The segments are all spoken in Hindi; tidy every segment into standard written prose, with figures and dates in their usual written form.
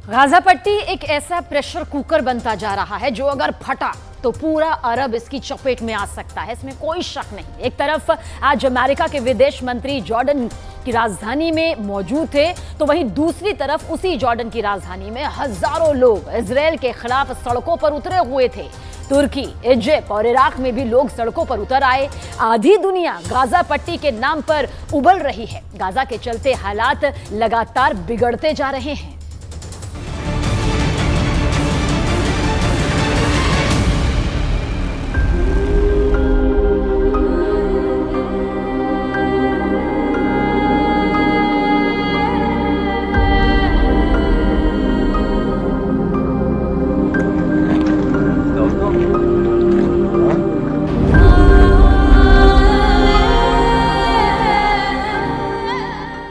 गाजा पट्टी एक ऐसा प्रेशर कुकर बनता जा रहा है जो अगर फटा तो पूरा अरब इसकी चपेट में आ सकता है, इसमें कोई शक नहीं। एक तरफ आज अमेरिका के विदेश मंत्री जॉर्डन की राजधानी में मौजूद थे, तो वहीं दूसरी तरफ उसी जॉर्डन की राजधानी में हजारों लोग इजरायल के खिलाफ सड़कों पर उतरे हुए थे। तुर्की, इजिप्ट और इराक में भी लोग सड़कों पर उतर आए। आधी दुनिया गाजा पट्टी के नाम पर उबल रही है। गाजा के चलते हालात लगातार बिगड़ते जा रहे हैं।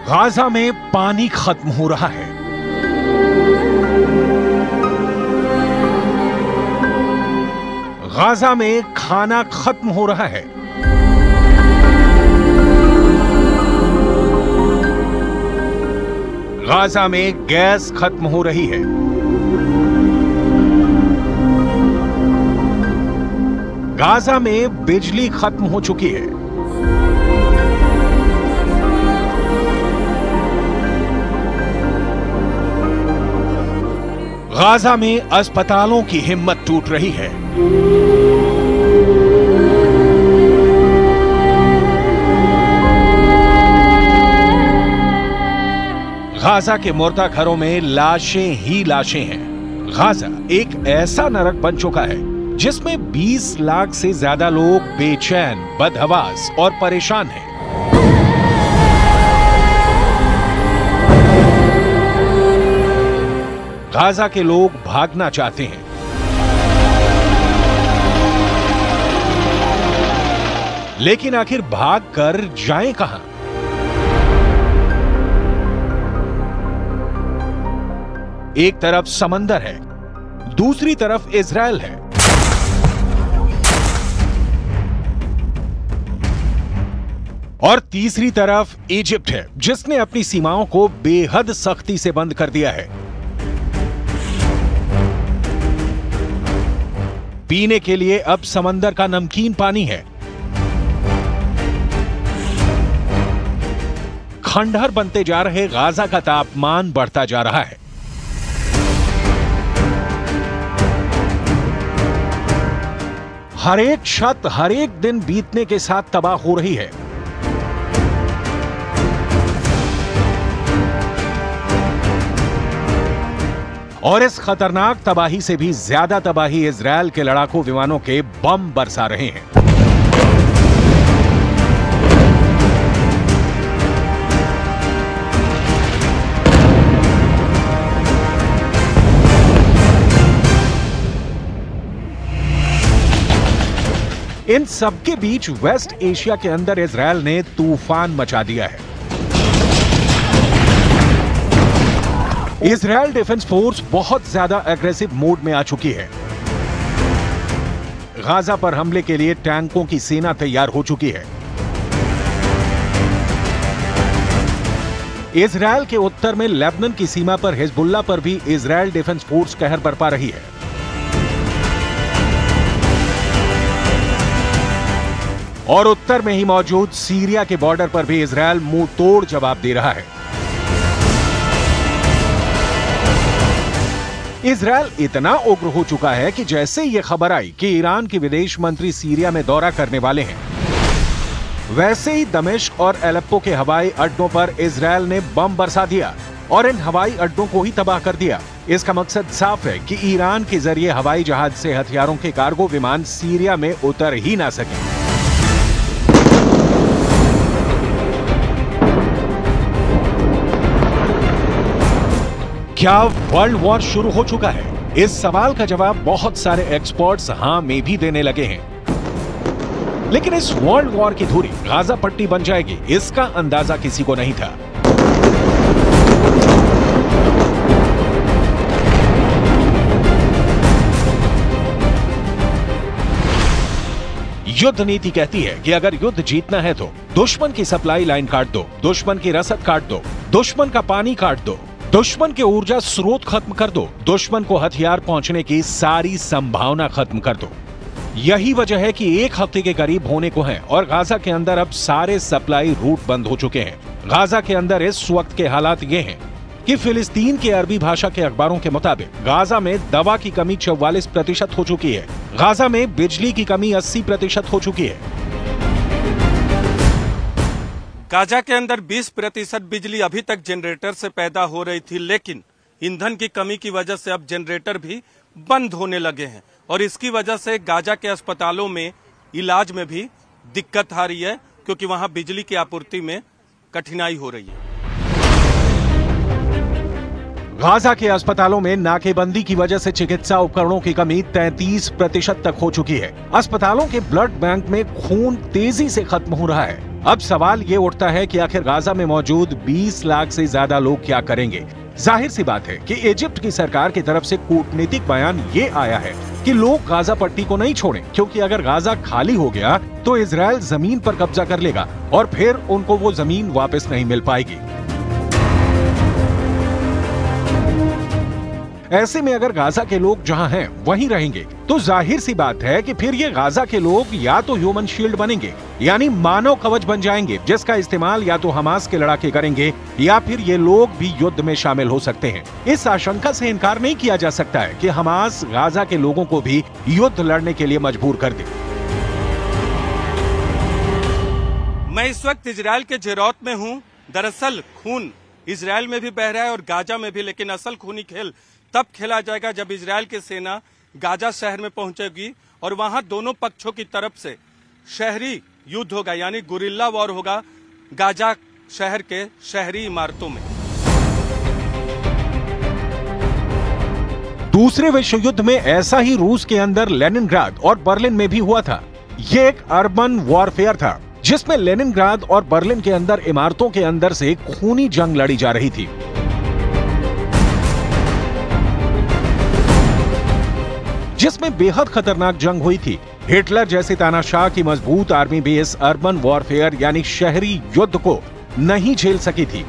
गाजा में पानी खत्म हो रहा है। गाजा में खाना खत्म हो रहा है। गाजा में गैस खत्म हो रही है। गाजा में बिजली खत्म हो चुकी है। गाजा में अस्पतालों की हिम्मत टूट रही है। गाजा के मुर्दा घरों में लाशें ही लाशें हैं। गाजा एक ऐसा नरक बन चुका है जिसमें 20 लाख से ज्यादा लोग बेचैन, बदहवास और परेशान हैं। गाजा के लोग भागना चाहते हैं, लेकिन आखिर भाग कर जाएं कहां? एक तरफ समंदर है, दूसरी तरफ इजरायल है। और तीसरी तरफ इजिप्ट है, जिसने अपनी सीमाओं को बेहद सख्ती से बंद कर दिया है। पीने के लिए अब समंदर का नमकीन पानी है। खंडहर बनते जा रहे गाजा का तापमान बढ़ता जा रहा है। हर एक छत हर एक दिन बीतने के साथ तबाह हो रही है। और इस खतरनाक तबाही से भी ज्यादा तबाही इजरायल के लड़ाकू विमानों के बम बरसा रहे हैं। इन सबके बीच वेस्ट एशिया के अंदर इजरायल ने तूफान मचा दिया है। इजरायल डिफेंस फोर्स बहुत ज्यादा एग्रेसिव मोड में आ चुकी है। गाजा पर हमले के लिए टैंकों की सेना तैयार हो चुकी है। इजरायल के उत्तर में लेबनान की सीमा पर हिजबुल्लाह पर भी इजरायल डिफेंस फोर्स कहर बरपा रही है। और उत्तर में ही मौजूद सीरिया के बॉर्डर पर भी इजरायल मुंह तोड़ जवाब दे रहा है। इजरायल इतना उग्र हो चुका है कि जैसे ये खबर आई कि ईरान के विदेश मंत्री सीरिया में दौरा करने वाले हैं, वैसे ही दमिश्क और एलेप्पो के हवाई अड्डों पर इजरायल ने बम बरसा दिया और इन हवाई अड्डों को ही तबाह कर दिया। इसका मकसद साफ है कि ईरान के जरिए हवाई जहाज से हथियारों के कार्गो विमान सीरिया में उतर ही ना सके। क्या वर्ल्ड वॉर शुरू हो चुका है? इस सवाल का जवाब बहुत सारे एक्सपर्ट्स हां में भी देने लगे हैं। लेकिन इस वर्ल्ड वॉर की धुरी गाजा पट्टी बन जाएगी, इसका अंदाजा किसी को नहीं था। युद्ध नीति कहती है कि अगर युद्ध जीतना है तो दुश्मन की सप्लाई लाइन काट दो, दुश्मन की रसद काट दो, दुश्मन का पानी काट दो, दुश्मन के ऊर्जा स्रोत खत्म कर दो, दुश्मन को हथियार पहुंचने की सारी संभावना खत्म कर दो। यही वजह है कि 1 हफ्ते के करीब होने को है और गाजा के अंदर अब सारे सप्लाई रूट बंद हो चुके हैं। गाजा के अंदर इस वक्त के हालात ये हैं कि फिलिस्तीन के अरबी भाषा के अखबारों के मुताबिक गाजा में दवा की कमी 44% हो चुकी है। गाजा में बिजली की कमी 80% हो चुकी है। गाजा के अंदर 20% बिजली अभी तक जनरेटर से पैदा हो रही थी, लेकिन ईंधन की कमी की वजह से अब जनरेटर भी बंद होने लगे हैं और इसकी वजह से गाजा के अस्पतालों में इलाज में भी दिक्कत आ रही है, क्योंकि वहां बिजली की आपूर्ति में कठिनाई हो रही है। गाजा के अस्पतालों में नाकेबंदी की वजह से चिकित्सा उपकरणों की कमी 33% तक हो चुकी है। अस्पतालों के ब्लड बैंक में खून तेजी से खत्म हो रहा है। अब सवाल ये उठता है कि आखिर गाजा में मौजूद 20 लाख से ज्यादा लोग क्या करेंगे। जाहिर सी बात है कि इजिप्ट की सरकार की तरफ से कूटनीतिक बयान ये आया है कि लोग गाजा पट्टी को नहीं छोड़ें, क्योंकि अगर गाजा खाली हो गया तो इजराइल जमीन पर कब्जा कर लेगा और फिर उनको वो जमीन वापस नहीं मिल पाएगी। ऐसे में अगर गाजा के लोग जहां हैं वहीं रहेंगे तो जाहिर सी बात है कि फिर ये गाजा के लोग या तो ह्यूमन शील्ड बनेंगे, यानी मानव कवच बन जाएंगे, जिसका इस्तेमाल या तो हमास के लड़ाके करेंगे या फिर ये लोग भी युद्ध में शामिल हो सकते हैं। इस आशंका से इनकार नहीं किया जा सकता है कि हमास गाजा के लोगों को भी युद्ध लड़ने के लिए मजबूर कर दे। मैं इस वक्त इजराइल के जेरौत में हूँ। दरअसल खून इजराइल में भी बह रहा है और गाजा में भी, लेकिन असल खूनी खेल तब खेला जाएगा जब इजराइल की सेना गाजा शहर में पहुंचेगी और वहां दोनों पक्षों की तरफ से शहरी युद्ध होगा, यानी गुरिल्ला वॉर होगा गाजा शहर के शहरी इमारतों में। दूसरे विश्व युद्ध में ऐसा ही रूस के अंदर लेनिनग्राद और बर्लिन में भी हुआ था। ये एक अर्बन वॉरफेयर था जिसमें लेनिनग्राद और बर्लिन के अंदर इमारतों के अंदर से खूनी जंग लड़ी जा रही थी। जिसमें बेहद खतरनाक जंग हुई थी। हिटलर जैसे तानाशाह की मजबूत आर्मी भी इस अर्बन वॉरफेयर यानी शहरी युद्ध को नहीं झेल सकी थी।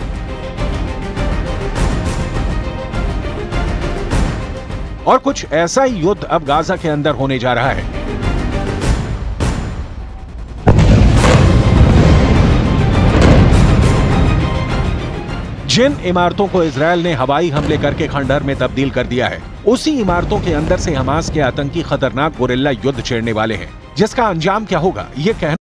और कुछ ऐसा ही युद्ध अब गाजा के अंदर होने जा रहा है। जिन इमारतों को इजरायल ने हवाई हमले करके खंडहर में तब्दील कर दिया है, उसी इमारतों के अंदर से हमास के आतंकी खतरनाक गुरिल्ला युद्ध छेड़ने वाले हैं, जिसका अंजाम क्या होगा ये कहना